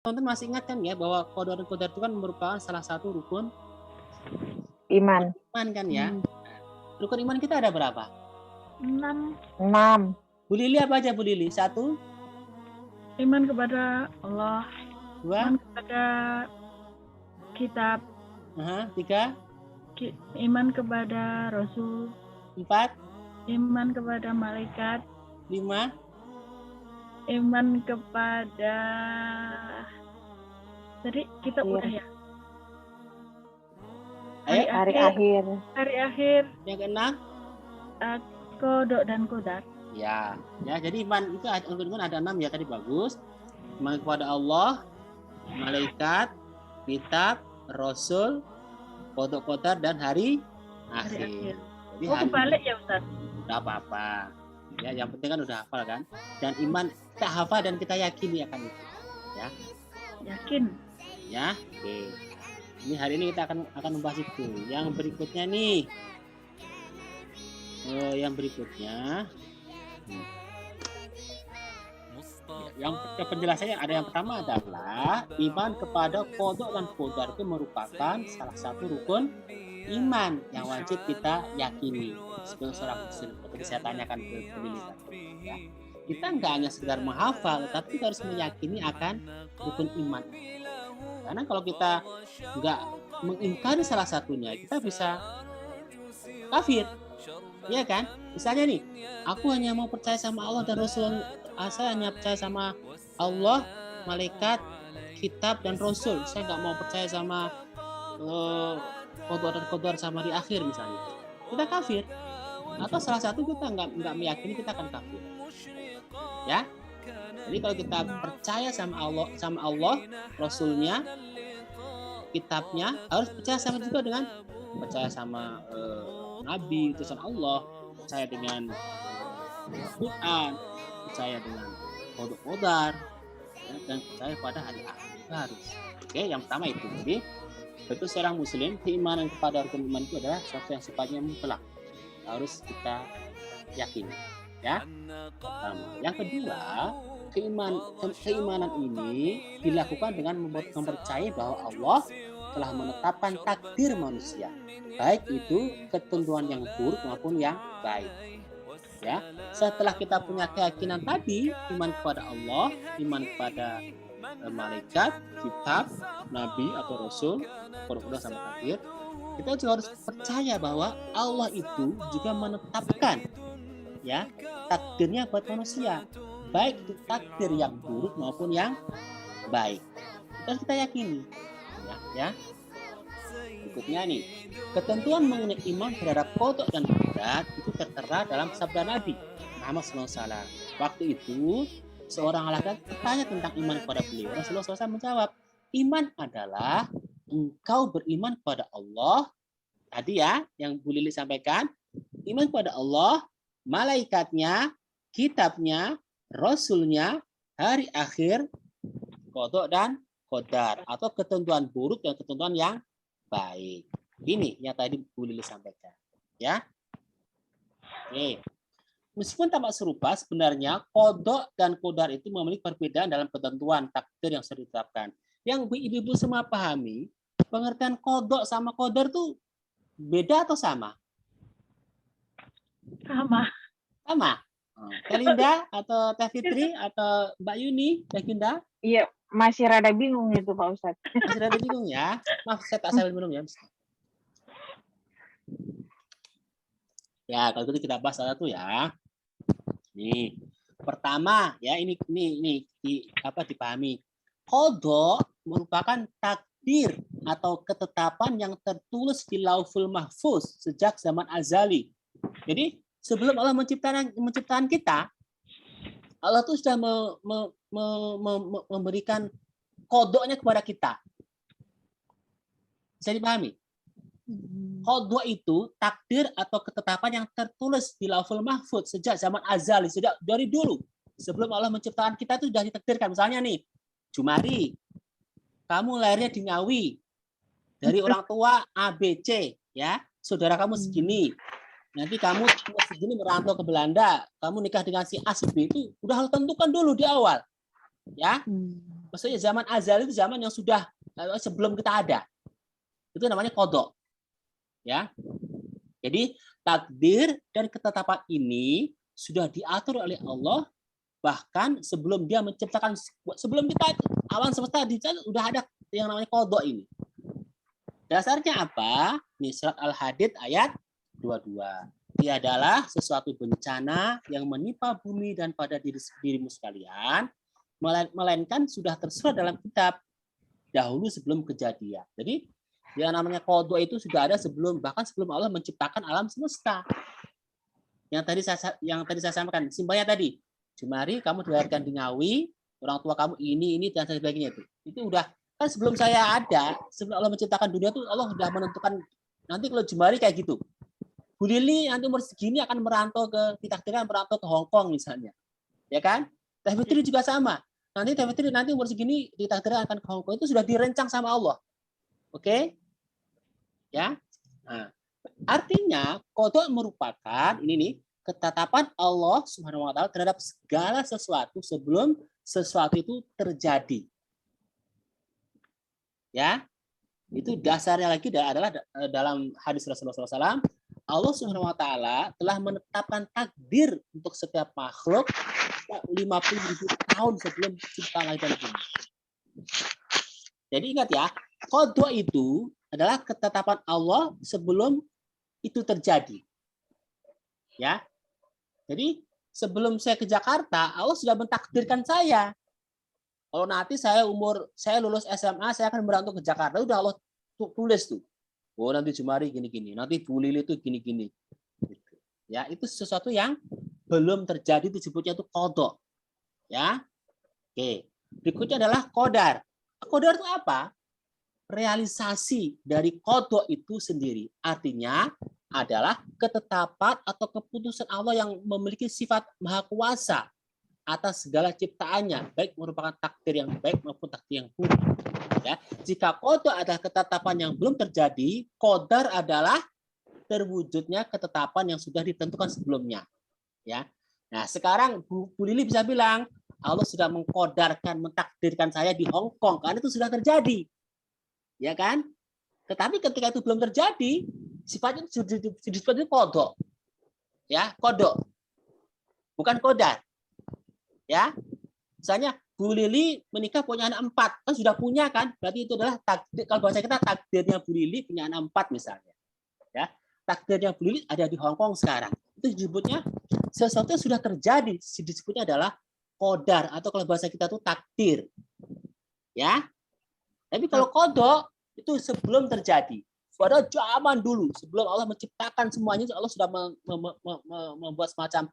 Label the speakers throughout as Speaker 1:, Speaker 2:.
Speaker 1: Teman-teman masih ingat kan ya bahwa qada dan qadar itu kan merupakan salah satu rukun
Speaker 2: Iman.
Speaker 1: iman kan ya. Rukun iman kita ada berapa?
Speaker 3: 6.
Speaker 1: Bu Lili apa aja Bu Lili? 1,
Speaker 3: Iman kepada Allah,
Speaker 1: 2,
Speaker 3: iman kepada kitab,
Speaker 1: 3,
Speaker 3: iman kepada Rasul,
Speaker 1: 4,
Speaker 3: iman kepada malaikat,
Speaker 1: 5,
Speaker 3: iman kepada tadi kita
Speaker 2: Akhir.
Speaker 3: udah ya.
Speaker 1: Ayo,
Speaker 2: Hari akhir.
Speaker 3: Hari akhir,
Speaker 1: yang ke-6.
Speaker 3: qada dan qadar.
Speaker 1: Ya, jadi iman itu ada 6 ya, tadi bagus. Iman kepada Allah, malaikat, kitab, rasul, qada qadar dan hari akhir.
Speaker 3: akhir.
Speaker 1: Jadi
Speaker 3: Oh, kebalik ya Ustaz.
Speaker 1: enggak apa-apa. Ya, yang penting kan udah hafal kan. Dan iman kita hafal dan kita yakini akan itu. Ya.
Speaker 3: Yakin.
Speaker 1: Ya. Oke. Ini hari ini kita akan membahas itu. Yang berikutnya nih. Yang berikutnya. Yang penjelasannya ada yang pertama adalah iman kepada qada dan qadar itu merupakan salah satu rukun iman yang wajib kita yakini sebagai seorang muslim. Seperti saya tanyakan ke penelitian, ya. Kita nggak hanya sekedar menghafal, tapi kita harus meyakini akan rukun iman. Karena kalau kita nggak mengingkari salah satunya, kita bisa kafir, ya kan? Misalnya nih, aku hanya mau percaya sama Allah dan Rasul, saya hanya percaya sama Allah, malaikat, kitab dan Rasul. Saya nggak mau percaya sama qadar sama di akhir misalnya. Kita kafir. Atau salah satu kita nggak meyakini, kita akan kafir. Ya. Jadi kalau kita percaya sama Allah, Rasulnya, kitabnya, harus percaya sama juga dengan percaya sama Nabi, utusan Allah, percaya dengan Quran, percaya dengan qadar, dan percaya pada hari akhir harus. Oke, yang pertama itu. Jadi, tentu seorang muslim keimanan kepada rukun iman itu adalah sesuatu yang sifatnya mutlak, harus kita yakini. Ya, pertama. Yang kedua, keimanan ini dilakukan dengan mempercayai bahwa Allah telah menetapkan takdir manusia, baik itu ketentuan yang buruk maupun yang baik. Ya, setelah kita punya keyakinan tadi, iman kepada Allah, iman kepada malaikat, kitab, nabi atau rasul, qadar sama takdir, kita juga harus percaya bahwa Allah itu juga menetapkan ya takdirnya buat manusia, baik itu takdir yang buruk maupun yang baik. Terus kita yakini, ya. Berikutnya nih, ketentuan mengenai iman terhadap qada dan qadar itu tertera dalam sabda Nabi Muhammad SAW. Waktu itu seorang laki-laki bertanya tentang iman kepada beliau. Rasulullah SAW menjawab, iman adalah engkau beriman kepada Allah. Tadi ya, yang Bu Lili sampaikan, iman kepada Allah, malaikatnya, kitabnya, rasulnya, hari akhir, qada dan qadar, atau ketentuan buruk dan ketentuan yang baik. Ini yang tadi Bu Lili sampaikan. Ya. Oke. Meskipun tampak serupa, sebenarnya qada dan qadar itu memiliki perbedaan dalam ketentuan takdir yang sudah ditetapkan. Yang ibu-ibu semua pahami, pengertian qada sama qadar itu beda atau sama? Sama. Teh Linda atau Teh Fitri atau Mbak Yuni, Teh Linda?
Speaker 2: Iya, masih rada bingung itu Pak Ustadz.
Speaker 1: Masih rada bingung ya? Maaf, saya tak sambil minum ya. Ya, kalau gitu kita bahas satu ya. Nih, pertama ya ini dipahami. Qada merupakan takdir atau ketetapan yang tertulis di Lauhul Mahfuz sejak zaman azali. Jadi sebelum Allah menciptakan kita, Allah tuh sudah memberikan qadanya kepada kita. Bisa dipahami? Qada itu takdir atau ketetapan yang tertulis di Lauhul Mahfuz sejak zaman azali, sejak dari dulu. Sebelum Allah menciptakan kita itu sudah ditakdirkan. Misalnya nih, Jumari, kamu lahirnya di Ngawi. Dari orang tua ABC, ya. Saudara kamu segini. Nanti kamu segini merantau ke Belanda, kamu nikah dengan si A si B, itu udah tentukan dulu di awal. Ya. Maksudnya zaman azal itu zaman yang sudah sebelum kita ada. Itu namanya qada. Ya. Jadi takdir dan ketetapan ini sudah diatur oleh Allah bahkan sebelum dia menciptakan, sebelum kita alam semesta sudah ada yang namanya qada ini. Dasarnya apa? Nih surat Al-Hadid ayat 22. Tiadalah sesuatu bencana yang menimpa bumi dan pada dirimu sekalian melainkan sudah tersurat dalam kitab dahulu sebelum kejadian. Jadi yang namanya qada itu sudah ada sebelum, bahkan sebelum Allah menciptakan alam semesta. Yang tadi saya sampaikan, simpelnya tadi, Jumari kamu dilahirkan di Ngawi, orang tua kamu ini dan sebagainya itu. Itu udah kan sebelum saya ada, sebelum Allah menciptakan dunia itu Allah sudah menentukan nanti kalau Jumari kayak gitu. Bu Lili nanti umur segini akan merantau ditakdirkan merantau ke Hong Kong misalnya. Ya kan? Teh Fitri juga sama. Nanti Teh Fitri nanti umur segini ditakdirkan akan ke Hong Kong, itu sudah dirancang sama Allah. Oke? Ya. Nah, artinya qada merupakan ini nih ketetapan Allah Subhanahu wa taala terhadap segala sesuatu sebelum sesuatu itu terjadi. Ya. Itu dasarnya lagi adalah dalam hadis Rasulullah SAW, Allah Subhanahu wa taala telah menetapkan takdir untuk setiap makhluk 50.000 tahun sebelum ciptaan langit dan bumi. Jadi ingat ya, qada itu adalah ketetapan Allah sebelum itu terjadi. Ya. Jadi sebelum saya ke Jakarta, Allah sudah mentakdirkan saya. Kalau nanti saya lulus SMA, saya akan merantau ke Jakarta, udah Allah tulis tuh. Oh, nanti Jumari gini-gini, nanti Bu Lili itu gini-gini. Ya, itu sesuatu yang belum terjadi, disebutnya itu qada. Ya. Oke. Berikutnya adalah qadar. Qadar itu apa? Realisasi dari qada itu sendiri. Artinya adalah ketetapan atau keputusan Allah yang memiliki sifat maha kuasa atas segala ciptaannya, baik merupakan takdir yang baik maupun takdir yang buruk. Ya, jika qada adalah ketetapan yang belum terjadi, qadar adalah terwujudnya ketetapan yang sudah ditentukan sebelumnya. Ya. Nah, sekarang Bu Lili bisa bilang, Allah sudah mengqadarkan, mentakdirkan saya di Hong Kong, karena itu sudah terjadi. Ya kan? Tetapi ketika itu belum terjadi, sifatnya disebut qada. Ya, qada. Bukan qadar. Ya. Misalnya Bu Lili menikah punya anak 4, kan sudah punya kan? Berarti itu adalah takdir, kalau bahasa kita takdirnya Bu Lili punya anak 4 misalnya. Ya. Takdirnya Bu Lili ada di Hong Kong sekarang. Itu disebutnya sesuatu yang sudah terjadi, disebutnya adalah qadar, atau kalau bahasa kita itu takdir. Ya. Tapi kalau qada itu sebelum terjadi. Pada zaman dulu, sebelum Allah menciptakan semuanya, Allah sudah membuat semacam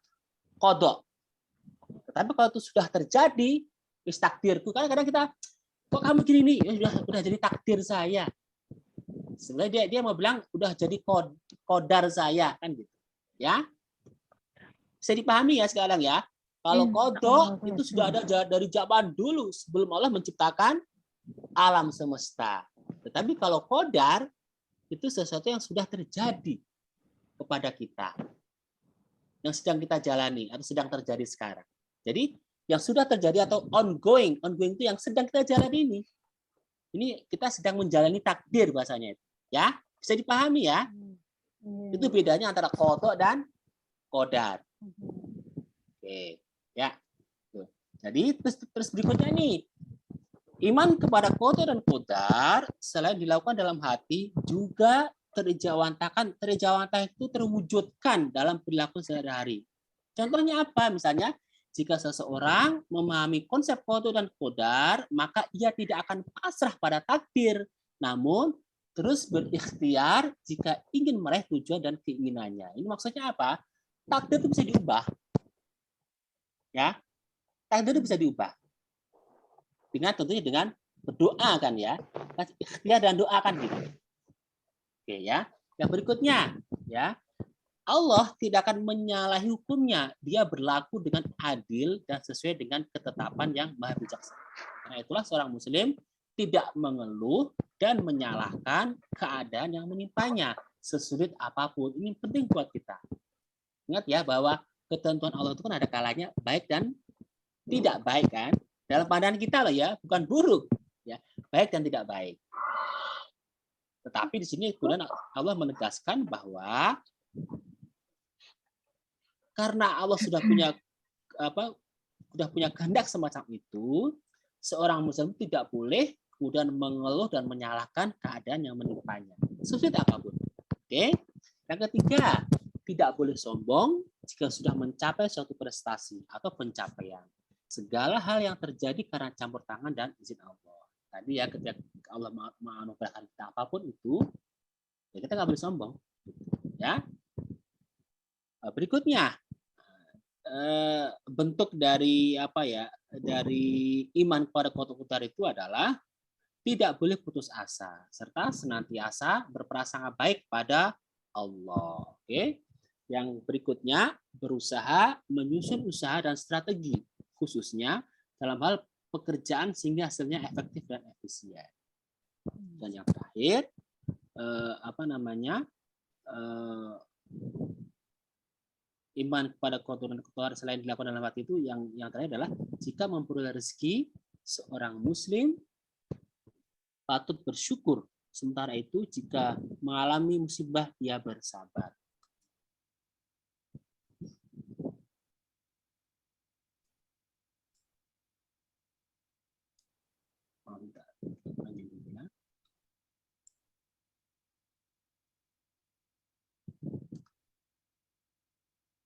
Speaker 1: qada. Tetapi kalau itu sudah terjadi, wis takdirku. Karena kadang kita, kok kamu gini nih, ya sudah jadi takdir saya. Sebenarnya dia mau bilang udah jadi qadar saya kan gitu. Ya. Bisa dipahami ya sekarang ya. Kalau qada itu sudah ada dari zaman dulu sebelum Allah menciptakan alam semesta. Tetapi kalau qadar itu sesuatu yang sudah terjadi kepada kita, yang sedang kita jalani atau sedang terjadi sekarang. Jadi yang sudah terjadi atau ongoing itu yang sedang kita jalani ini. Ini kita sedang menjalani takdir bahasanya itu. Ya, bisa dipahami ya. Itu bedanya antara qada dan qadar. Oke, ya. Jadi terus berikutnya nih. Iman kepada qada dan qadar selain dilakukan dalam hati juga terjawantahkan itu terwujudkan dalam perilaku sehari-hari. Contohnya apa? Misalnya, jika seseorang memahami konsep qada dan qadar, maka ia tidak akan pasrah pada takdir, namun terus berikhtiar jika ingin meraih tujuan dan keinginannya. Ini maksudnya apa? Takdir itu bisa diubah. Ya. Takdir itu bisa diubah. Tentunya dengan berdoa kan ya. Ikhtiar dan doa kan gitu. Oke ya. Yang berikutnya ya. Allah tidak akan menyalahi hukumnya. Dia berlaku dengan adil dan sesuai dengan ketetapan yang maha bijaksana. Karena itulah seorang muslim tidak mengeluh dan menyalahkan keadaan yang menimpanya sesulit apapun. Ini penting buat kita. Ingat ya bahwa ketentuan Allah itu kan ada kalanya baik dan tidak baik kan. Dalam pandangan kita loh ya, bukan buruk, ya, baik dan tidak baik. Tetapi di sini kemudian Allah menegaskan bahwa karena Allah sudah punya kehendak semacam itu, seorang muslim tidak boleh kemudian mengeluh dan menyalahkan keadaan yang menimpanya, sulit apapun. Oke. Yang ketiga, tidak boleh sombong jika sudah mencapai suatu prestasi atau pencapaian. Segala hal yang terjadi karena campur tangan dan izin Allah. Tadi ya, ketika Allah menganugerahkan kita apapun itu, ya kita nggak boleh sombong. Ya. Berikutnya, bentuk dari dari iman kepada qadar itu adalah tidak boleh putus asa serta senantiasa berprasangka baik pada Allah. Oke. Yang berikutnya, berusaha menyusun usaha dan strategi khususnya dalam hal pekerjaan sehingga hasilnya efektif dan efisien. Dan yang terakhir, iman kepada qadar dan qadar selain dilakukan dalam hati itu yang terakhir adalah jika memperoleh rezeki, seorang muslim patut bersyukur. Sementara itu jika mengalami musibah dia bersabar.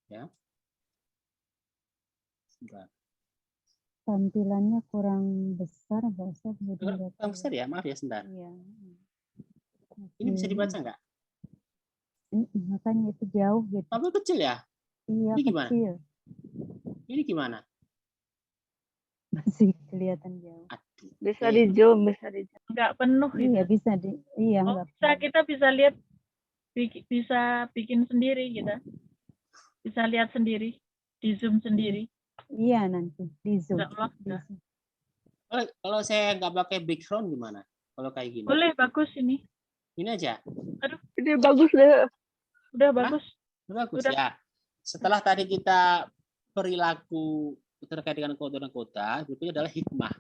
Speaker 1: Ya. Sebentar.
Speaker 4: Tampilannya kurang besar, Pak Ustaz.
Speaker 1: Kurang besar ya, maaf ya, sebentar.
Speaker 4: Iya.
Speaker 1: Ini bisa dibaca nggak?
Speaker 4: Makanya itu jauh gitu.
Speaker 1: Tambah kecil ya?
Speaker 4: Iya,
Speaker 1: Ini gimana?
Speaker 4: kecil.
Speaker 1: Ini gimana?
Speaker 4: Masih kelihatan jauh.
Speaker 1: Aduh.
Speaker 2: Bisa di zoom, bisa di zoom.
Speaker 3: Nggak penuh gitu.
Speaker 4: Iya, bisa iya,
Speaker 3: Oh,
Speaker 4: nggak
Speaker 3: bisa,
Speaker 4: perlu.
Speaker 3: kita bisa lihat, bisa bikin sendiri kita. Bisa lihat sendiri, di zoom sendiri.
Speaker 4: Iya, nanti di zoom.
Speaker 3: Nggak lock,
Speaker 4: Di
Speaker 3: nggak.
Speaker 4: zoom.
Speaker 1: Kalau saya nggak pakai background gimana? Kalau kayak gini?
Speaker 3: Boleh, bagus ini.
Speaker 1: Ini aja.
Speaker 2: Ini bagus deh.
Speaker 3: Udah bagus.
Speaker 1: Bagus
Speaker 3: Udah.
Speaker 1: ya. Setelah tadi kita perilaku terkait dengan qadar dan qadar, berikutnya adalah hikmah.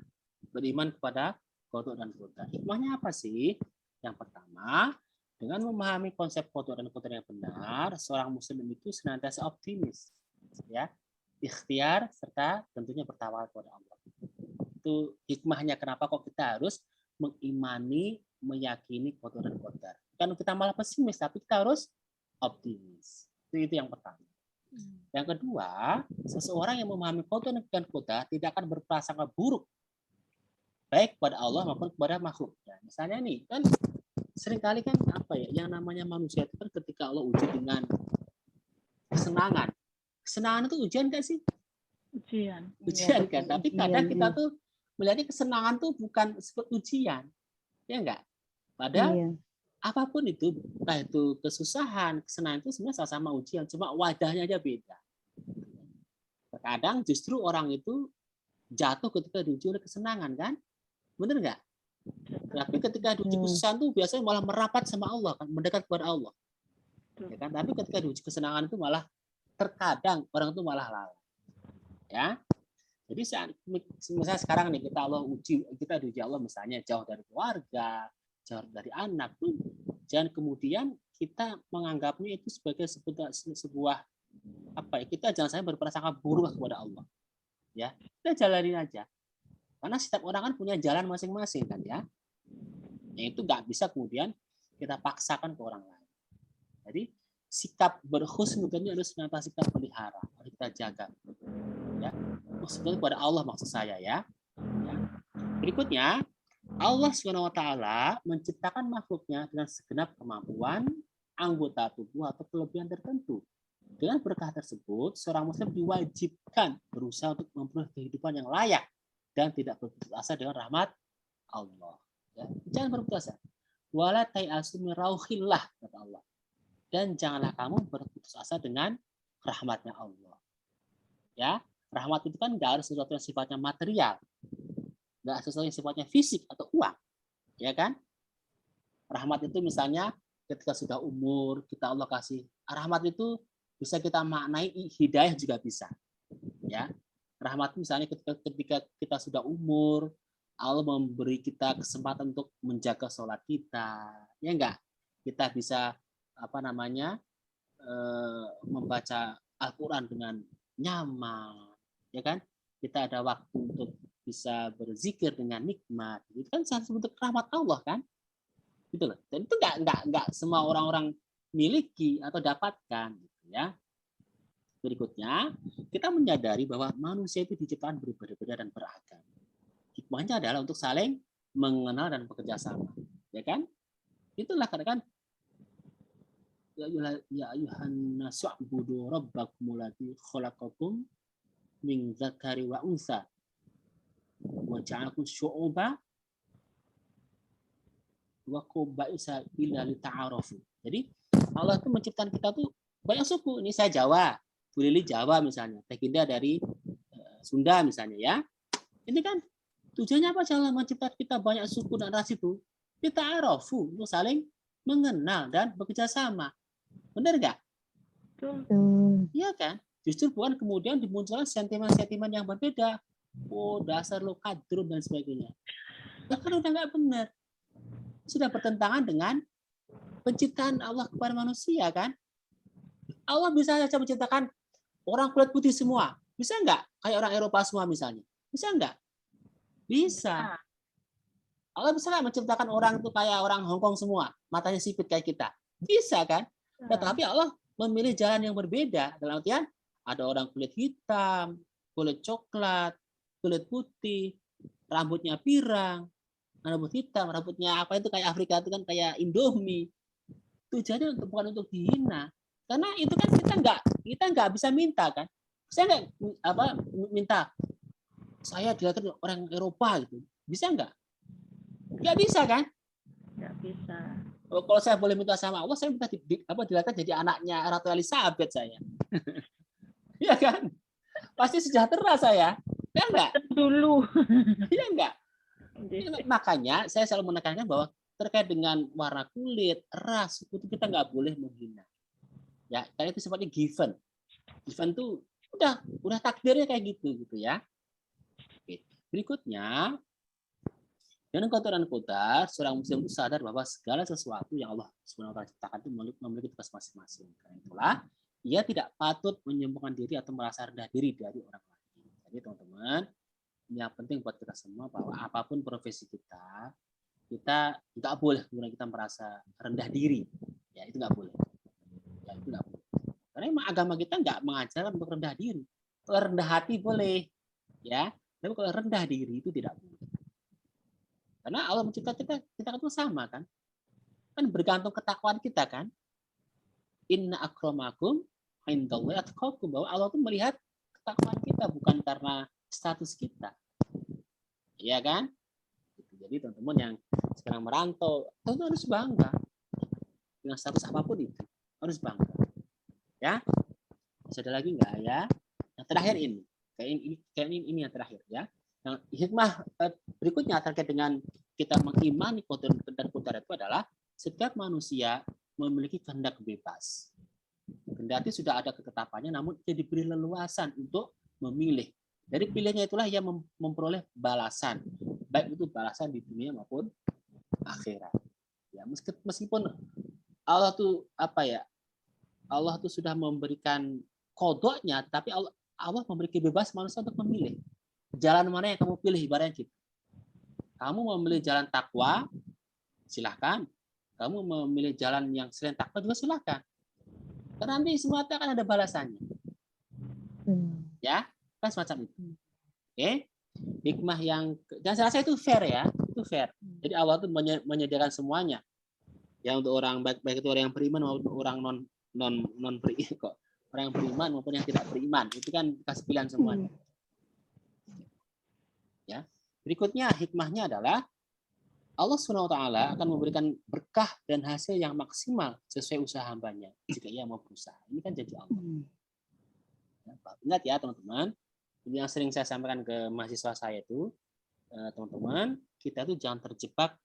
Speaker 1: Beriman kepada qadar dan qadar. Hikmahnya apa sih? Yang pertama, dengan memahami konsep qadar dan qadar yang benar, seorang muslim itu senantiasa optimis, ya, ikhtiar serta tentunya bertawakal kepada Allah. Itu hikmahnya kenapa kok kita harus mengimani, meyakini qadar dan qadar. Kan kita malah pesimis, tapi kita harus optimis. Itu yang pertama. Yang kedua, seseorang yang memahami qadar dan qadar tidak akan berprasangka buruk baik kepada Allah maupun kepada makhluk. Ya, misalnya nih, kan seringkali kan yang namanya manusia itu kan ketika Allah uji dengan kesenangan. Kesenangan itu ujian kan sih?
Speaker 3: Ujian.
Speaker 1: Ujian
Speaker 4: Iya,
Speaker 1: kan. Tapi
Speaker 4: ujian,
Speaker 1: kadang kita
Speaker 4: iya.
Speaker 1: tuh melihatnya kesenangan tuh bukan seperti ujian. Ya enggak? Padahal
Speaker 4: Iya.
Speaker 1: apapun itu, entah itu kesusahan, kesenangan itu sebenarnya sama-sama ujian, cuma wadahnya aja beda. Terkadang justru orang itu jatuh ketika diuji oleh kesenangan, kan? Bener nggak? Tapi ketika diuji kesusahan tuh biasanya malah merapat sama Allah, kan? Mendekat kepada Allah. Ya kan? Tapi ketika diuji kesenangan itu malah terkadang orang itu malah lalai. Ya. Jadi misalnya sekarang nih kita diuji Allah misalnya jauh dari keluarga, jauh dari anak tuh, jangan kemudian kita menganggapnya itu sebagai sebuah kita jangan sampai berprasangka buruk kepada Allah. Ya, kita jalanin aja. Karena setiap orang kan punya jalan masing-masing kan ya. Yang itu nggak bisa kemudian kita paksakan ke orang lain. Jadi sikap berhusnudzon harus senantiasa kita pelihara, harus kita jaga. Ya, maksudnya kepada Allah maksud saya ya. Berikutnya, Allah SWT menciptakan makhluknya dengan segenap kemampuan, anggota tubuh atau kelebihan tertentu. Dengan berkah tersebut, seorang muslim diwajibkan berusaha untuk memperoleh kehidupan yang layak dan tidak berputus asa dengan rahmat Allah. Ya, jangan berputus asa. Wala tai'asu min rauhillah, kata Allah. Dan janganlah kamu berputus asa dengan rahmatnya Allah. Ya, rahmat itu kan nggak harus sesuatu yang sifatnya material, nggak sesuatu yang sifatnya fisik atau uang, ya kan? Rahmat itu misalnya ketika sudah umur kita Allah kasih rahmat itu bisa kita maknai hidayah juga bisa, ya. Rahmat misalnya ketika kita sudah umur, Allah memberi kita kesempatan untuk menjaga sholat kita, ya enggak? Kita bisa membaca Al-Quran dengan nyaman, ya kan? Kita ada waktu untuk bisa berzikir dengan nikmat. Itu kan satu bentuk rahmat Allah kan? Gitu loh. Dan itu enggak semua orang-orang miliki atau dapatkan, gitu ya. Berikutnya, kita menyadari bahwa manusia itu diciptakan berbeda-beda dan beragam. Hikmahnya adalah untuk saling mengenal dan bekerja sama, ya kan? Itulah kadang-kadang ya ayuhan nasu ubudu rabbakumul ladzi khalaqakum min dzakari wa unsa wa ja'alakum syu'uban wa qabaisa illa lita'arafu. Jadi Allah itu menciptakan kita tuh banyak suku. Ini saya Jawa, Bu Lili Jawa misalnya, Teh Ginda dari Sunda misalnya ya. Ini kan tujuannya apa? Allah menciptakan kita banyak suku dan ras itu kita arafu, untuk saling mengenal dan bekerja sama. Benar nggak? Iya kan? Justru bukan kemudian dimunculkan sentimen-sentimen yang berbeda. Oh, dasar lo kadrun dan sebagainya. Ya kan udah nggak benar. Sudah bertentangan dengan penciptaan Allah kepada manusia kan? Allah bisa saja menciptakan orang kulit putih semua. Bisa nggak? Kayak orang Eropa semua misalnya. Bisa nggak? Bisa. Allah bisa nggak menciptakan orang itu kayak orang Hongkong semua, matanya sipit kayak kita? Bisa kan? Tetapi Allah memilih jalan yang berbeda. Dalam artian ada orang kulit hitam, kulit coklat, kulit putih, rambutnya pirang, rambut hitam, rambutnya apa itu kayak Afrika itu kan kayak Indomie. Tujuannya bukan untuk dihina. Karena itu kan kita nggak bisa minta kan. Saya nggak minta saya dilihat orang Eropa gitu. Bisa nggak? Nggak bisa kan?
Speaker 3: Nggak bisa.
Speaker 1: Kalau saya boleh minta sama Allah, saya minta dilihat jadi anaknya Ratu Elizabeth saya. Iya kan? Pasti sejahtera saya. Ya enggak?
Speaker 3: Dulu.
Speaker 1: Iya enggak? Makanya saya selalu menekankan bahwa terkait dengan warna kulit, ras, suku itu kita nggak boleh menghina. Ya, karena itu sifatnya given. Given tuh udah takdirnya kayak gitu ya. Oke. Berikutnya, dengan kotoran kodar, seorang muslim itu sadar bahwa segala sesuatu yang Allah SWT ciptakan itu memiliki tugas masing-masing. Karena itulah, ia tidak patut menyombongkan diri atau merasa rendah diri dari orang lain. Jadi teman-teman, ini yang penting buat kita semua bahwa apapun profesi kita nggak boleh kemudian kita merasa rendah diri. Ya, itu nggak boleh. Ya, itu nggak boleh. Karena memang agama kita nggak mengajarkan untuk rendah diri. Kalau rendah hati boleh, ya. Tapi kalau rendah diri itu tidak boleh. Karena Allah menciptakan kita itu sama kan? Kan bergantung ketakwaan kita kan? Inna akramakum indallahi atqakum, bahwa Allah itu melihat ketakwaan kita bukan karena status kita. Iya kan? Jadi teman-teman yang sekarang merantau, tentu harus bangga dengan status apapun itu. Harus bangga. Ya? Masih ada lagi nggak ya? Yang terakhir ini. Kayak ini yang terakhir ya. Yang hikmah berikutnya terkait dengan kita mengimani kodar itu adalah setiap manusia memiliki kehendak bebas. Kendati sudah ada ketetapannya, namun dia diberi leluasan untuk memilih. Dari pilihannya itulah ia memperoleh balasan, baik itu balasan di dunia maupun akhirat. Ya, meskipun Allah tuh Allah tuh sudah memberikan kodoknya, tapi Allah memberi kebebasan manusia untuk memilih jalan mana yang kamu pilih. Ibaratnya gitu. Kamu memilih jalan takwa, silahkan. Kamu memilih jalan yang selain takwa juga silahkan. Karena nanti semua akan ada balasannya. Ya, kan semacam itu. Oke. Hikmah yang dan saya rasa itu fair ya, itu fair. Jadi Allah itu menyediakan semuanya. Ya untuk orang baik itu orang yang beriman maupun orang non beriman kok. Orang yang beriman maupun yang tidak beriman, itu kan kasih pilihan semuanya. Ya. Berikutnya hikmahnya adalah Allah SWT akan memberikan berkah dan hasil yang maksimal sesuai usaha hambanya jika ia mau berusaha. Ini kan jadi Allah. Ingat ya teman-teman, ini yang sering saya sampaikan ke mahasiswa saya itu, teman-teman, kita itu jangan terjebak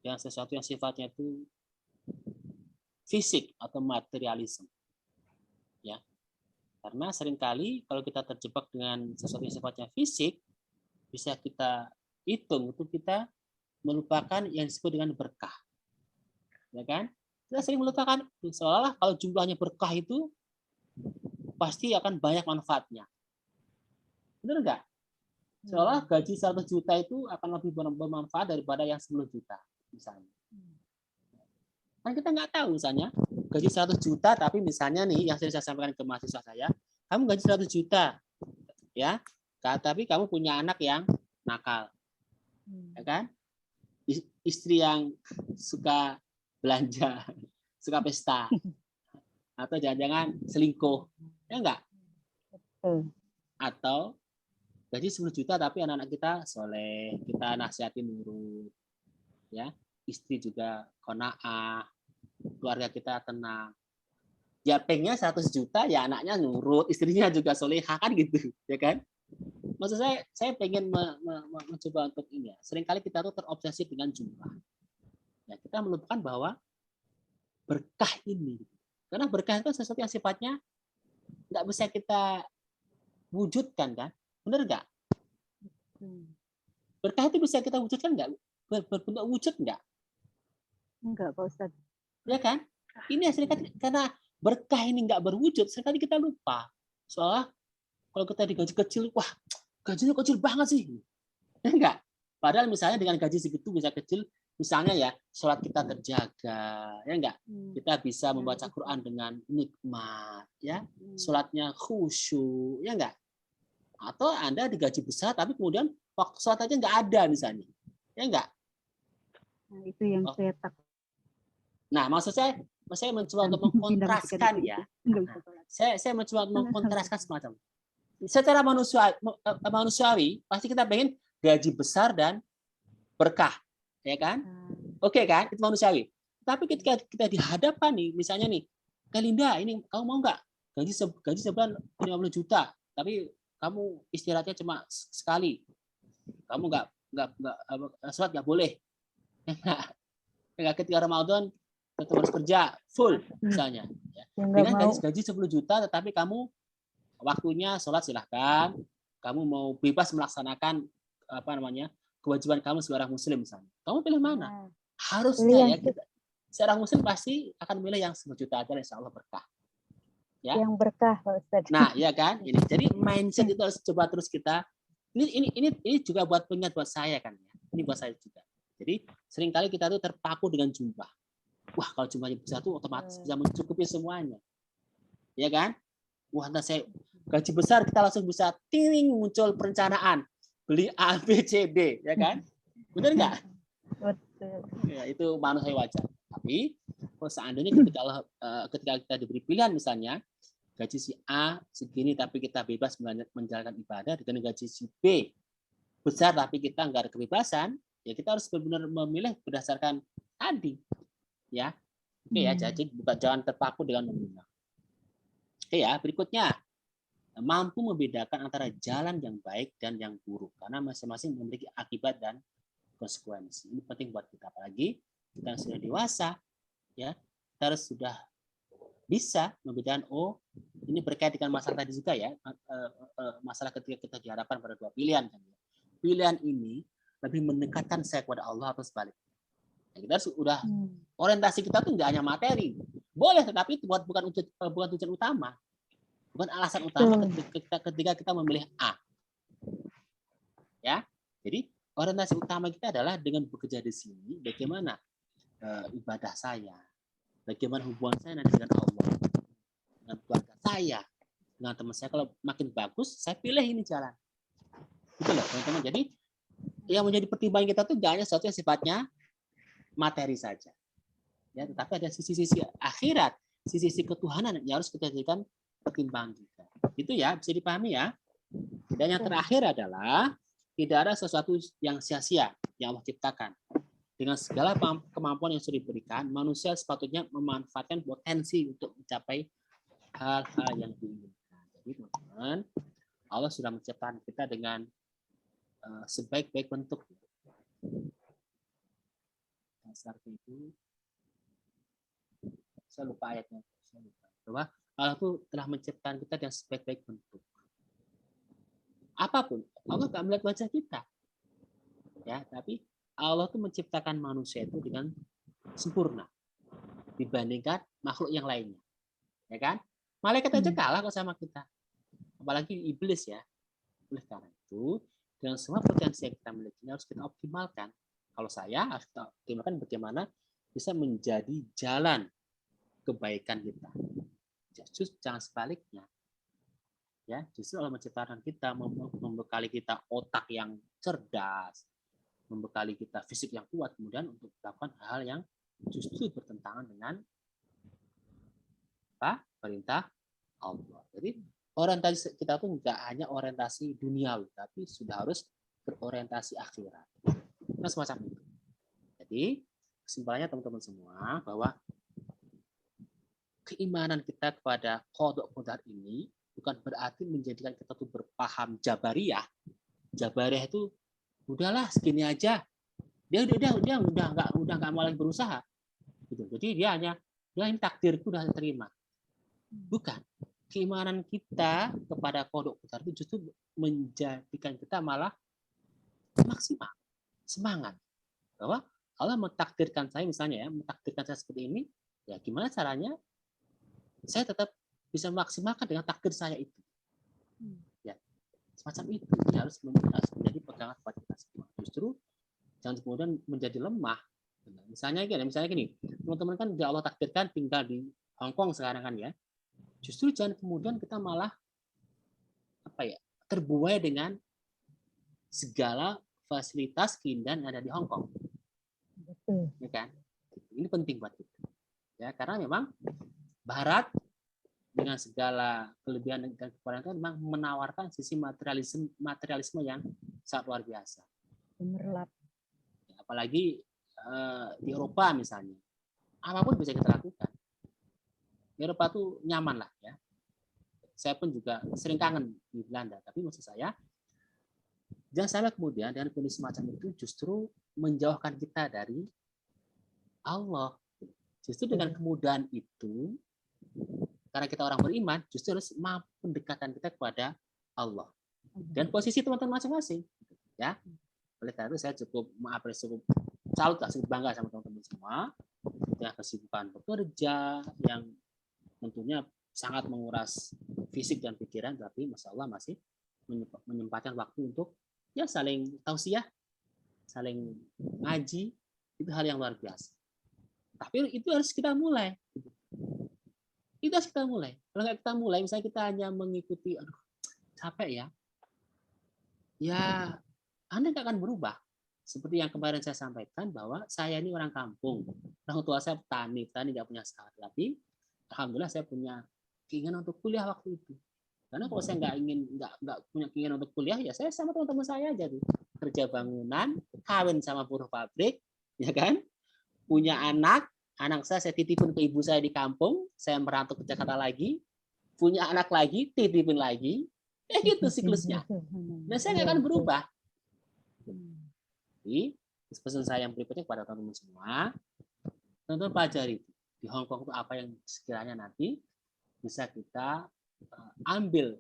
Speaker 1: yang sesuatu yang sifatnya itu fisik atau materialisme. Ya. Karena seringkali kalau kita terjebak dengan sesuatu yang sifatnya fisik, bisa kita hitung itu kita melupakan yang disebut dengan berkah. Ya kan? Kita sering melupakan seolah-olah kalau jumlahnya berkah itu pasti akan banyak manfaatnya. Benar nggak? Seolah gaji 100 juta itu akan lebih bermanfaat daripada yang 10 juta misalnya. Kan kita nggak tahu misalnya gaji 100 juta tapi misalnya nih yang sering saya sampaikan ke mahasiswa saya, kamu gaji 100 juta ya, tapi kamu punya anak yang nakal. Ya kan? Istri yang suka belanja, suka pesta, atau jangan-jangan selingkuh, ya enggak? Atau gaji 10 juta tapi anak-anak kita soleh, kita nasihatin nurut, ya, istri juga qanaah, keluarga kita tenang. Ya pengennya 100 juta ya anaknya nurut, istrinya juga solehah kan gitu, ya kan? Maksud saya pengen mencoba untuk ini ya. Seringkali kita tuh terobsesi dengan jumlah. Ya, kita melupakan bahwa berkah ini, karena berkah itu sesuatu yang sifatnya nggak bisa kita wujudkan kan, benar nggak? Berkah itu bisa kita wujudkan nggak? Berbentuk wujud nggak?
Speaker 4: Enggak, Pak Ustadz.
Speaker 1: Ya kan? Ini seringkali karena berkah ini nggak berwujud, seringkali kita lupa. Soalnya kalau kita digaji kecil, wah gajinya kecil banget sih, ya enggak? Padahal misalnya dengan gaji segitu bisa kecil, misalnya ya sholat kita terjaga, ya enggak? Kita bisa membaca Quran dengan nikmat, ya, sholatnya khusyuk, ya enggak? Atau Anda digaji besar tapi kemudian waktu sholat aja nggak ada misalnya, ya enggak?
Speaker 4: Nah, itu yang saya takut.
Speaker 1: Nah, maksud saya mencoba untuk mengkontraskan ya. Saya mencoba mengkontraskan semacam. Secara manusiawi pasti kita pengen gaji besar dan berkah, ya kan? Oke kan? Itu manusiawi. Tapi ketika kita dihadapkan nih, misalnya nih, Linda, ini kamu mau nggak gaji sebulan 50 juta, tapi kamu istirahatnya cuma sekali, kamu nggak sholat nggak boleh, nggak ketika Ramadan tetap harus kerja full misalnya. Ya. Dengan gaji 10 juta, tetapi kamu waktunya sholat silahkan, kamu mau bebas melaksanakan kewajiban kamu seorang muslim misalnya. Kamu pilih mana? Harusnya ya kita seorang muslim pasti akan milih yang 10 juta aja, insya Allah berkah. Ya.
Speaker 4: Yang berkah, Pak Ustadz.
Speaker 1: Nah, ya kan? Ini jadi mindset itu harus coba terus kita. Ini juga buat pengingat buat saya kan ya. Ini buat saya juga. Jadi seringkali kita tuh terpaku dengan jumlah. Wah, kalau jumlahnya besar tuh otomatis bisa mencukupi semuanya. Ya kan? Wah, nah saya gaji besar kita langsung bisa muncul perencanaan beli A, B, C, D, ya kan? Benar nggak?
Speaker 4: Betul.
Speaker 1: Ya, itu manusia wajar. Tapi kalau seandainya ketika kita diberi pilihan misalnya gaji si A segini tapi kita bebas menjalankan ibadah dengan gaji si B besar tapi kita nggak ada kebebasan, ya kita harus benar-benar memilih berdasarkan tadi, ya. Oke ya, jadi jangan terpaku dengan nominal. Oke ya, berikutnya mampu membedakan antara jalan yang baik dan yang buruk karena masing-masing memiliki akibat dan konsekuensi. Ini penting buat kita, apalagi kita yang sudah dewasa, ya kita harus sudah bisa membedakan. Oh, ini berkait dengan masalah tadi juga ya, masalah ketika kita dihadapkan pada dua pilihan. Pilihan ini lebih mendekatkan saya kepada Allah atau sebaliknya. Kita sudah orientasi kita tuh nggak hanya materi, boleh, tetapi itu bukan tujuan utama. Bukan alasan utama ketika kita memilih A. Ya, jadi orientasi utama kita adalah dengan bekerja di sini, bagaimana ibadah saya, bagaimana hubungan saya nanti dengan Allah, dengan keluarga saya, dengan teman saya. Kalau makin bagus, saya pilih ini jalan. Gitu loh, teman-teman. Jadi yang menjadi pertimbangan kita tuh gak hanya sesuatu yang sifatnya materi saja. Ya, tetapi ada sisi-sisi akhirat, sisi-sisi ketuhanan yang harus kita jadikan pertimbangan kita. Itu ya, bisa dipahami ya. Dan yang terakhir adalah tidak ada sesuatu yang sia-sia yang Allah ciptakan. Dengan segala kemampuan yang sudah diberikan, manusia sepatutnya memanfaatkan potensi untuk mencapai hal-hal yang diinginkan. Jadi teman-teman, Allah sudah menciptakan kita dengan sebaik-baik bentuk. Seperti itu. Saya lupa ayatnya. Saya lupa. Bahwa Allah itu telah menciptakan kita dengan sebaik-baik bentuk. Apapun, Allah nggak melihat wajah kita. Ya, tapi Allah itu menciptakan manusia itu dengan sempurna dibandingkan makhluk yang lainnya. Ya kan? Malaikat aja kalah kok sama kita. Apalagi iblis ya. Oleh karena itu, dengan semua potensi yang kita miliki harus kita optimalkan. Kalau saya harus kita optimalkan bagaimana bisa menjadi jalan kebaikan kita. Justru jangan sebaliknya. Ya, justru Allah menciptakan kita, membekali kita otak yang cerdas, membekali kita fisik yang kuat, kemudian untuk melakukan hal yang justru bertentangan dengan perintah Allah. Jadi orientasi kita tuh nggak hanya orientasi duniawi, tapi sudah harus berorientasi akhirat. Nah, semacam itu. Jadi kesimpulannya teman-teman semua bahwa keimanan kita kepada qada qadar ini bukan berarti menjadikan kita tuh berpaham jabariyah. Jabariyah itu udahlah segini aja. Dia udah nggak mau lagi berusaha. Gitu. Jadi dia ini takdirku udah terima. Bukan. Keimanan kita kepada qada qadar itu justru menjadikan kita malah maksimal, semangat. Bahwa Allah mentakdirkan saya misalnya ya, mentakdirkan saya seperti ini, ya gimana caranya saya tetap bisa memaksimalkan dengan takdir saya itu. Ya, semacam itu. Dia harus menjadi pegangan buat kita semua. Justru jangan kemudian menjadi lemah. Misalnya gini, teman-teman kan Allah takdirkan tinggal di Hong Kong sekarang kan ya. Justru jangan kemudian kita malah terbuai dengan segala fasilitas keindahan yang ada di Hong Kong.
Speaker 4: Betul.
Speaker 1: Ya kan? Ini penting buat kita. Ya, karena memang Barat dengan segala kelebihan dan kekurangan itu memang menawarkan sisi materialisme yang sangat luar biasa.
Speaker 4: Gemerlap.
Speaker 1: Apalagi di Eropa misalnya, apapun bisa kita lakukan. Eropa tuh nyaman lah ya. Saya pun juga sering kangen di Belanda, tapi maksud saya jangan sampai kemudian dengan kondisi semacam itu justru menjauhkan kita dari Allah. Justru dengan kemudahan itu, karena kita orang beriman, justru harus mampu pendekatan kita kepada Allah. Dan posisi teman-teman masing-masing. Ya. Oleh karena itu saya cukup salut, cukup bangga sama teman-teman semua. Ya, kesibukan bekerja yang tentunya sangat menguras fisik dan pikiran, tapi Masya Allah masih menyempatkan waktu untuk ya saling tausiah, saling ngaji, itu hal yang luar biasa. Tapi itu harus kita mulai. Itu harus kita mulai. Kalau nggak kita mulai, misalnya kita hanya mengikuti, aduh capek ya, ya Anda nggak akan berubah. Seperti yang kemarin saya sampaikan bahwa saya ini orang kampung, orang tua saya petani nggak punya sekolah, tapi alhamdulillah saya punya keinginan untuk kuliah waktu itu. Karena kalau saya nggak punya keinginan untuk kuliah, ya saya sama teman-teman saya aja tuh kerja bangunan, kawin sama buruh pabrik, ya kan? Punya anak saya titipin ke ibu saya di kampung, saya merantau ke Jakarta lagi, punya anak lagi, titipin lagi, gitu siklusnya. Dan saya nggak akan berubah. Jadi pesan saya yang berikutnya kepada teman-teman semua, teman-teman pelajari di Hong Kong itu apa yang sekiranya nanti bisa kita ambil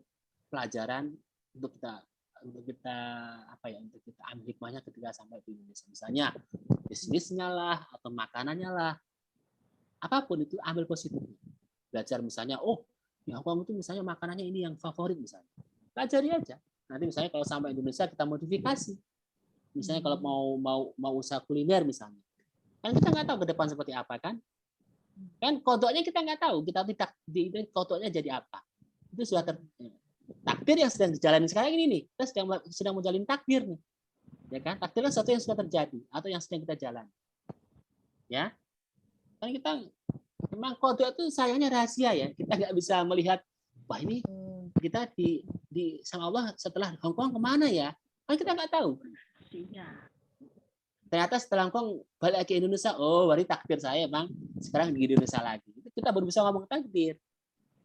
Speaker 1: pelajaran untuk kita ambil hikmahnya ketika sampai di Indonesia. Misalnya bisnisnya lah atau makanannya lah, apapun itu ambil positifnya. Belajar misalnya, di Hong Kong itu misalnya makanannya ini yang favorit misalnya, pelajari aja. Nanti misalnya kalau sampai Indonesia kita modifikasi. Misalnya kalau mau usaha kuliner misalnya, kan kita nggak tahu ke depan seperti apa kan kodoknya kita nggak tahu, kita tidak kodoknya jadi apa. Itu sudah takdir yang sedang dijalani sekarang ini nih, kita sedang menjalin takdir nih, ya kan? Takdir adalah sesuatu yang sudah terjadi atau yang sedang kita jalani, ya. Kan kita memang kodok itu sayangnya rahasia ya, kita nggak bisa melihat, wah ini kita di sama Allah setelah Hong Kong kemana ya, kan kita nggak tahu. Ternyata setelah Hongkong balik ke Indonesia, berarti takdir saya bang sekarang di Indonesia lagi. Kita baru bisa ngomong takdir.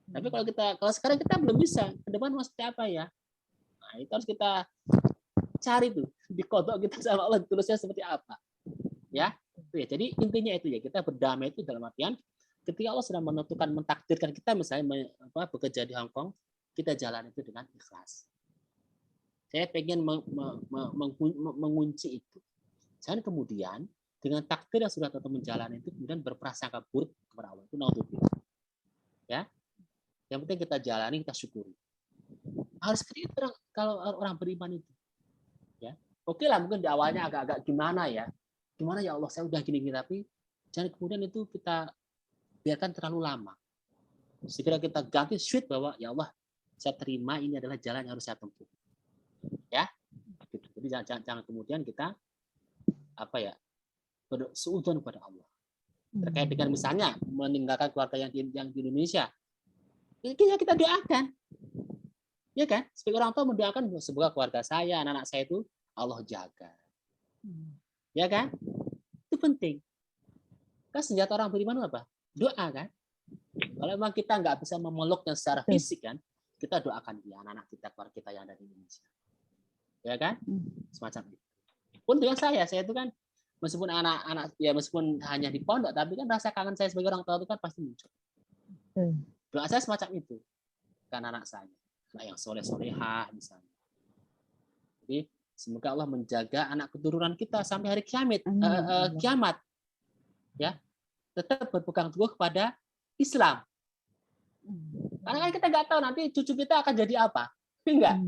Speaker 1: Tapi kalau sekarang kita belum bisa, ke depan mau seperti apa ya? Nah, itu harus kita cari tuh di kodok kita sama Allah tulisnya seperti apa. Ya, itu ya. Jadi intinya itu ya, kita berdamai itu dalam artian ketika Allah sudah menentukan, mentakdirkan kita misalnya bekerja di Hong Kong, kita jalan itu dengan ikhlas. Saya pengen mengunci itu. Jangan kemudian dengan takdir yang sudah tentu menjalani itu kemudian berprasangka buruk kepada Allah. Itu naudzubillah. Ya. Yang penting kita jalani, kita syukuri. Harus seperti itu kalau orang beriman itu. Ya. Oke lah, mungkin di awalnya agak-agak gimana ya. Gimana ya Allah, saya udah gini-gini, tapi jangan kemudian itu kita biarkan terlalu lama. Segera kita ganti switch bahwa ya Allah, saya terima ini adalah jalan yang harus saya tempuh. Ya. Gitu. Jadi jangan kemudian kita bersuudzon kepada Allah. Terkait dengan misalnya meninggalkan keluarga yang di Indonesia. Kita doakan. Ya kan? Sebagai orang tua mendoakan semoga keluarga saya, anak-anak saya itu Allah jaga. Ya kan? Itu penting. Kan senjata orang beriman apa? Doa kan? Kalau memang kita nggak bisa memeluknya secara fisik kan, kita doakan dia, anak-anak kita, keluarga kita yang ada di Indonesia. Ya kan? Semacam itu. Pun dengan saya itu kan meskipun anak-anak ya meskipun hanya di pondok, tapi kan rasa kangen saya sebagai orang tua itu kan pasti muncul. Doa saya semacam itu kan anak saya, anak yang soleh-solehah misalnya. Jadi semoga Allah menjaga anak keturunan kita sampai hari kiamat, ya, tetap berpegang teguh kepada Islam. Karena kan kita nggak tahu nanti cucu kita akan jadi apa, enggak.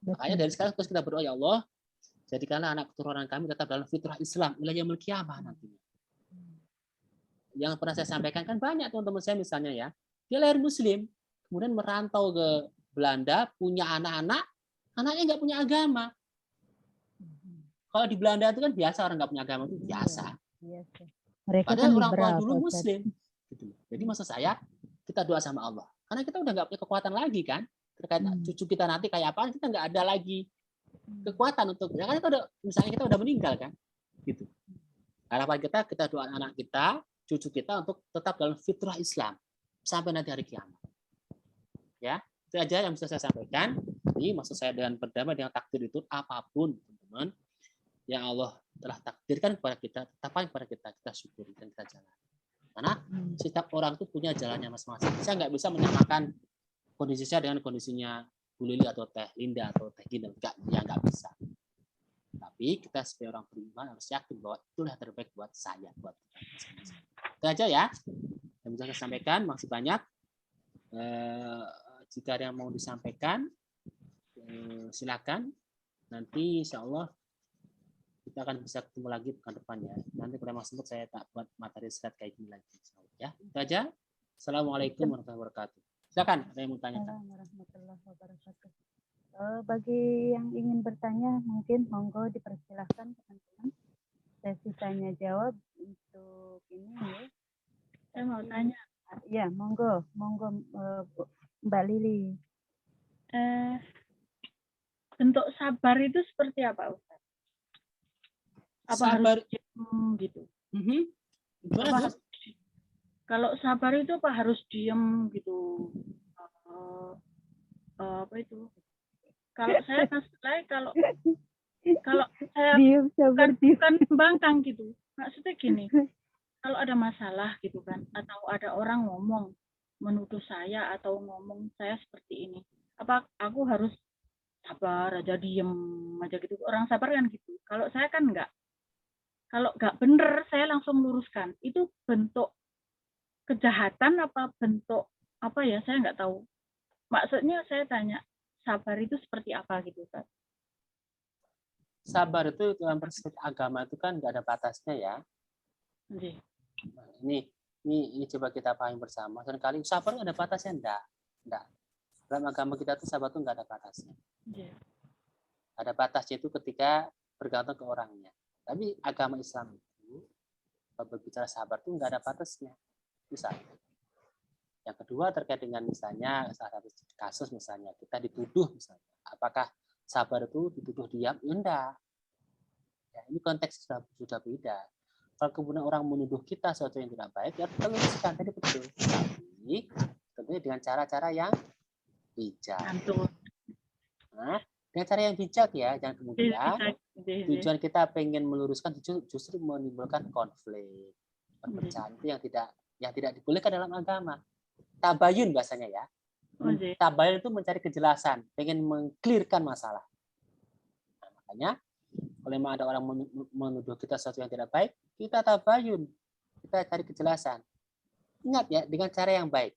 Speaker 1: Makanya dari sekarang terus kita berdoa, ya Allah, jadikanlah anak keturunan kami tetap dalam fitrah Islam ila yaumil qiyamah nantinya. Yang pernah saya sampaikan kan banyak teman-teman saya misalnya ya, dia lahir Muslim, kemudian merantau ke Belanda, punya anak-anak, anaknya nggak punya agama. Kalau di Belanda itu kan biasa orang nggak punya agama itu biasa.
Speaker 4: Mereka
Speaker 1: Padahal
Speaker 4: kan
Speaker 1: orang tua
Speaker 4: liberal,
Speaker 1: dulu
Speaker 4: Pak Ustadz.
Speaker 1: Muslim. Gitu. Jadi maksud saya kita doa sama Allah, karena kita udah nggak punya kekuatan lagi kan terkait cucu kita nanti kayak apa, kita nggak ada lagi kekuatan untuk ya kan kita udah misalnya kita udah meninggal kan, gitu. Harapan kita doa anak kita, cucu kita untuk tetap dalam fitrah Islam sampai nanti hari kiamat. Ya, itu aja yang bisa saya sampaikan. Jadi maksud saya dengan berdamai dengan takdir itu apapun, teman-teman, yang Allah telah takdirkan kepada kita, tetapkan kepada kita syukuri dan kita jalani. Karena setiap orang itu punya jalannya masing-masing. Saya nggak bisa menyamakan kondisi saya dengan kondisinya Bu Lili atau Teh Linda atau Teh Gina, nggak bisa. Tapi kita sebagai orang beriman harus yakin bahwa itulah yang terbaik buat saya, buat kita. Itu aja ya yang bisa saya sampaikan. Masih banyak. Jika ada yang mau disampaikan, silakan. Nanti insya Allah kita akan bisa ketemu lagi pekan depan ya. Nanti pada Mas Semut saya tak buat materi slide kayak gini lagi. Ya, itu aja. Assalamualaikum warahmatullahi wabarakatuh. Silakan, ada yang mau tanya.
Speaker 4: Assalamualaikum warahmatullahi wabarakatuh. Bagi yang ingin bertanya, mungkin monggo dipersilahkan teman-teman. Sesi tanya jawab untuk ini ya.
Speaker 3: Saya mau tanya.
Speaker 4: Ya, monggo Mbak Lili.
Speaker 3: Bentuk sabar itu seperti apa, Ustaz? Apa
Speaker 1: Sabar
Speaker 3: harus diem gitu?
Speaker 1: Gimana,
Speaker 3: Kalau sabar itu apa harus diem gitu? Apa itu? Kalau saya kalau saya bukan membangkang gitu. Maksudnya gini, kalau ada masalah gitu kan, atau ada orang ngomong menuduh saya atau ngomong saya seperti ini, apa aku harus sabar aja, diem aja gitu? Orang sabar kan gitu. Kalau saya kan enggak. Kalau enggak bener, saya langsung luruskan. Itu bentuk kejahatan apa bentuk apa ya? Saya enggak tahu. Maksudnya saya tanya, sabar itu seperti apa gitu, Ustaz?
Speaker 1: Sabar itu dalam perspektif agama itu kan nggak ada batasnya ya. Nah, ini coba kita pahami bersama. Seringkali sabar ada batasnya enggak? Dalam agama kita tuh sabar tuh nggak ada batasnya. Ada batasnya itu ketika bergantung ke orangnya. Tapi agama Islam itu kalau berbicara sabar tuh nggak ada batasnya. Misalnya. Yang kedua terkait dengan misalnya salah satu kasus misalnya kita dituduh misalnya, apakah sabar itu dituduh diam? Ya enggak. Ya, ini konteks sudah beda. Kalau kemudian orang menuduh kita sesuatu yang tidak baik, ya kita luruskan tadi betul. Tapi tentunya dengan cara-cara yang bijak. Nah, dengan cara yang bijak ya, jangan kemudian tujuan kita pengen meluruskan justru menimbulkan konflik, perpecahan itu yang tidak yang tidak dibolehkan dalam agama. Tabayun bahasanya ya.
Speaker 3: Oh, iya.
Speaker 1: Tabayun itu mencari kejelasan, pengen mengklirkan masalah. Nah, makanya kalau memang ada orang menuduh kita sesuatu yang tidak baik, kita tabayun, kita cari kejelasan. Ingat ya, dengan cara yang baik.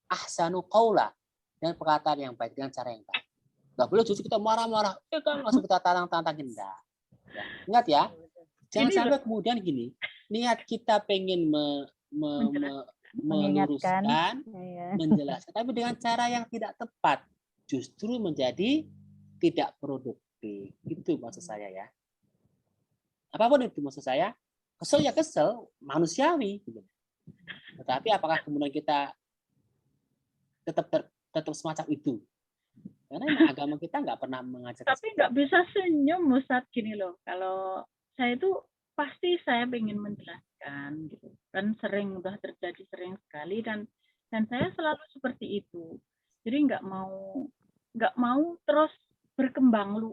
Speaker 1: Ahsanu qaula, dengan perkataan yang baik, dengan cara yang baik. Nggak boleh justru kita marah-marah, kan langsung kita tantangin. Enggak. Ya. Ingat ya, jangan sampai kemudian gini, niat kita pengen meluruskan, menjelaskan, tapi dengan cara yang tidak tepat, justru menjadi tidak produktif. Itu maksud saya ya. Apapun itu maksud saya, kesel ya kesel, manusiawi. Tetapi apakah kemudian kita tetap semacam itu? Karena agama kita nggak pernah mengajarkan.
Speaker 3: Tapi nggak bisa senyum, Ustadz, gini loh. Kalau saya itu pasti saya ingin menjelaskan gitu. Dan udah terjadi sering sekali dan saya selalu seperti itu. Jadi nggak mau terus berkembang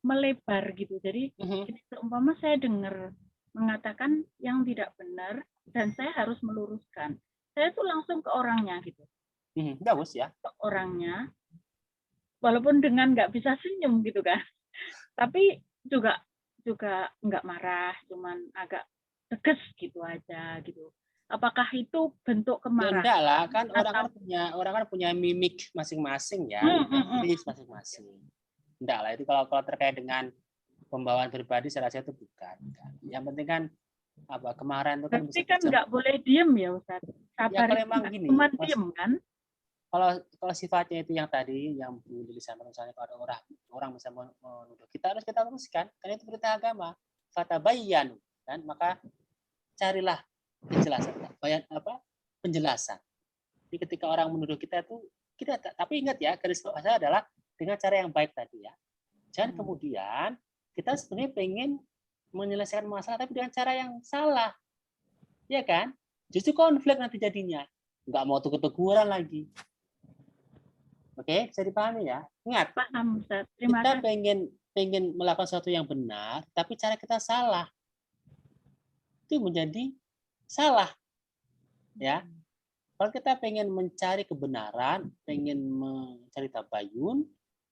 Speaker 3: melebar gitu. Jadi seumpama saya dengar mengatakan yang tidak benar dan saya harus meluruskan. Saya tuh langsung ke orangnya gitu.
Speaker 1: Bagus ya.
Speaker 3: Ke orangnya. Walaupun dengan nggak bisa senyum gitu kan, tapi juga nggak marah, cuman agak tegas gitu aja gitu. Apakah itu bentuk kemarahan?
Speaker 1: Ya, enggak lah, kan orang kan punya mimik masing-masing ya, mimik masing-masing. Enggak lah, itu kalau terkait dengan pembawaan pribadi saya rasa itu bukan. Yang penting kan kemarin itu kan
Speaker 3: berarti kan nggak boleh diem ya Ustaz.
Speaker 1: Ya kalau memang gini,
Speaker 3: cuma diem kan?
Speaker 1: Kalau sifatnya itu yang tadi yang disampaikan, misalnya kalau ada orang bisa menuduh kita, harus kita luruskan karena itu perintah agama. Fatabayyanu, kan, maka carilah penjelasan. Penjelasan. Jadi ketika orang menuduh kita itu tapi ingat ya, garis bawahnya adalah dengan cara yang baik tadi ya. Jangan kemudian kita sebenarnya pengen menyelesaikan masalah tapi dengan cara yang salah. Ya kan? Justru konflik nanti jadinya. Nggak mau teguran lagi. Oke, bisa dipahami ya. Ingat,
Speaker 3: paham, Ustaz.
Speaker 1: Kita pengen melakukan sesuatu yang benar, tapi cara kita salah. Itu menjadi salah. Ya. Kalau kita pengen mencari kebenaran, pengen mencari tabayun,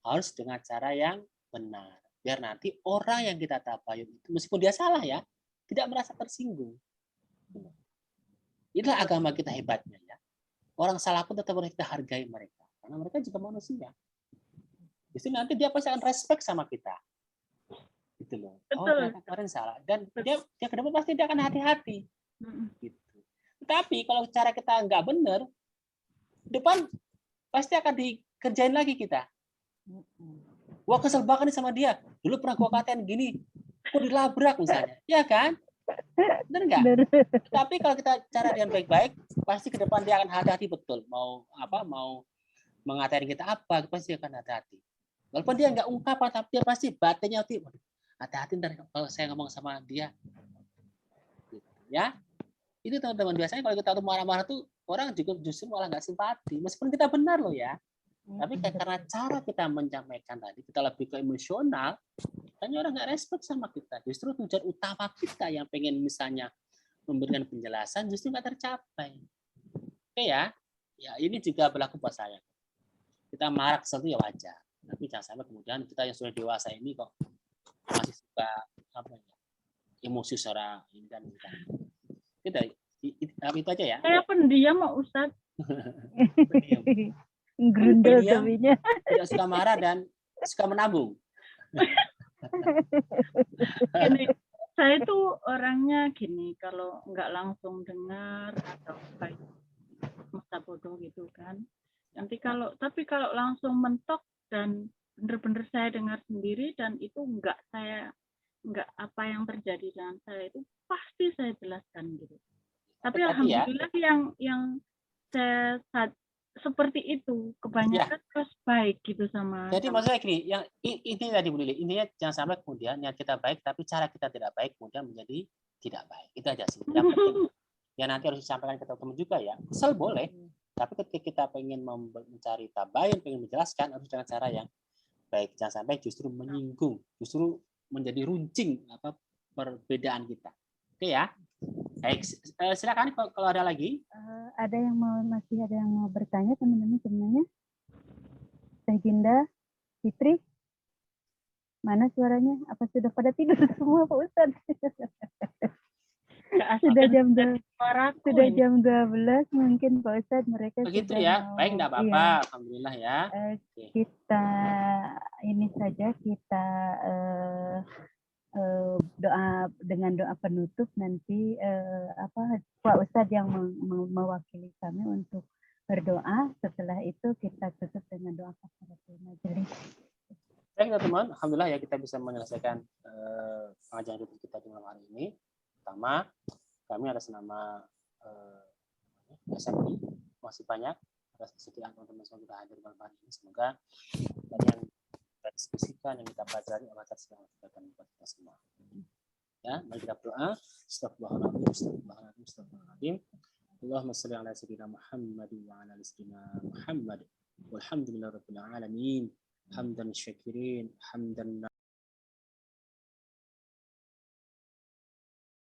Speaker 1: harus dengan cara yang benar. Biar nanti orang yang kita tabayun itu, meskipun dia salah ya, tidak merasa tersinggung. Itulah agama kita hebatnya ya. Orang salah pun tetap boleh kita hargai mereka. Karena mereka juga manusia. Justru nanti dia pasti akan respect sama kita. Gitu loh. Oh, ternyata kemarin salah. Dan dia ke depan pasti dia akan hati-hati. Gitu. Tapi kalau cara kita nggak benar, depan pasti akan dikerjain lagi kita. Wah, kesel banget nih sama dia. Dulu pernah gua katain gini, kok dilabrak misalnya. Ya kan? Benar nggak? Tapi kalau kita cara dengan baik-baik, pasti ke depan dia akan hati-hati betul. Mau mengatain kita apa, pasti akan hati-hati. Walaupun dia nggak ungkapan, tapi dia pasti batinnya hati-hati ntar kalau saya ngomong sama dia. Ya, itu teman-teman, biasanya kalau kita tuh marah-marah tuh orang juga justru malah nggak simpati, meskipun kita benar loh ya. Tapi karena cara kita menyampaikan tadi, kita lebih ke emosional, kan orang nggak respect sama kita. Justru tujuan utama kita yang pengen misalnya memberikan penjelasan justru nggak tercapai. Oke ya, ini juga berlaku buat saya. Kita marah kesel itu ya wajar, tapi jangan sampai kemudian kita yang sudah dewasa ini kok masih suka emosi secara ini dan itu aja ya.
Speaker 3: Saya pendiam Pak Ustaz.
Speaker 4: Grundel tapinya.
Speaker 1: Tidak suka marah dan suka menabung.
Speaker 3: Gini, saya tuh orangnya gini, kalau nggak langsung dengar atau kayak masa bodoh gitu kan. Tapi kalau langsung mentok dan bener-bener saya dengar sendiri dan itu nggak apa yang terjadi dengan saya itu pasti saya jelaskan gitu. Tapi alhamdulillah yang saya seperti itu kebanyakan terus baik gitu sama.
Speaker 1: Jadi maksudnya gini, yang ini tadi Bu Lili, intinya jangan sampai kemudian niat kita baik tapi cara kita tidak baik kemudian menjadi tidak baik. Itu aja sih. Yang penting ya nanti harus disampaikan ke teman-teman juga ya. Kesel boleh, tapi ketika kita pengen mencari tabayun, pengen menjelaskan harus dengan cara yang baik. Jangan sampai justru menyinggung, justru menjadi runcing perbedaan kita. Oke ya. Baik, silakan kalau ada lagi.
Speaker 4: Ada yang masih ada yang mau bertanya teman-teman sebenarnya? Teh Ginda, Fitri, mana suaranya? Apa sudah pada tidur semua Pak Ustadz? Sudah jam sudah jam 12 mungkin Pak Ustadz, mereka
Speaker 1: Begitu
Speaker 4: sudah
Speaker 1: ya.
Speaker 4: mau,
Speaker 1: Baik, enggak apa-apa.
Speaker 4: iya.
Speaker 1: Alhamdulillah ya.
Speaker 4: Kita ini saja kita doa dengan doa penutup nanti Pak Ustadz yang mewakili kami untuk berdoa. Setelah itu kita tutup dengan doa kafaratul majelis.
Speaker 1: Baik teman-teman, alhamdulillah ya kita bisa menyelesaikan pengajian rutin kita di malam hari ini. Pertama, kami atas nama SMI masih banyak atas kesediaan teman-teman semua sudah hadir malam hari ini. Semoga dari yang kita diskusikan, yang kita pelajari Allah Ta'ala akan membuat kita semua. Ya, mari kita berdoa. Astagfirullahaladzim, astagfirullahaladzim, astagfirullahaladzim. Allahumma shalli ala sayyidina Muhammad wa ala ali sayyidina Muhammad. Walhamdulillahirabbil alamin. Hamdan syakirin, hamdan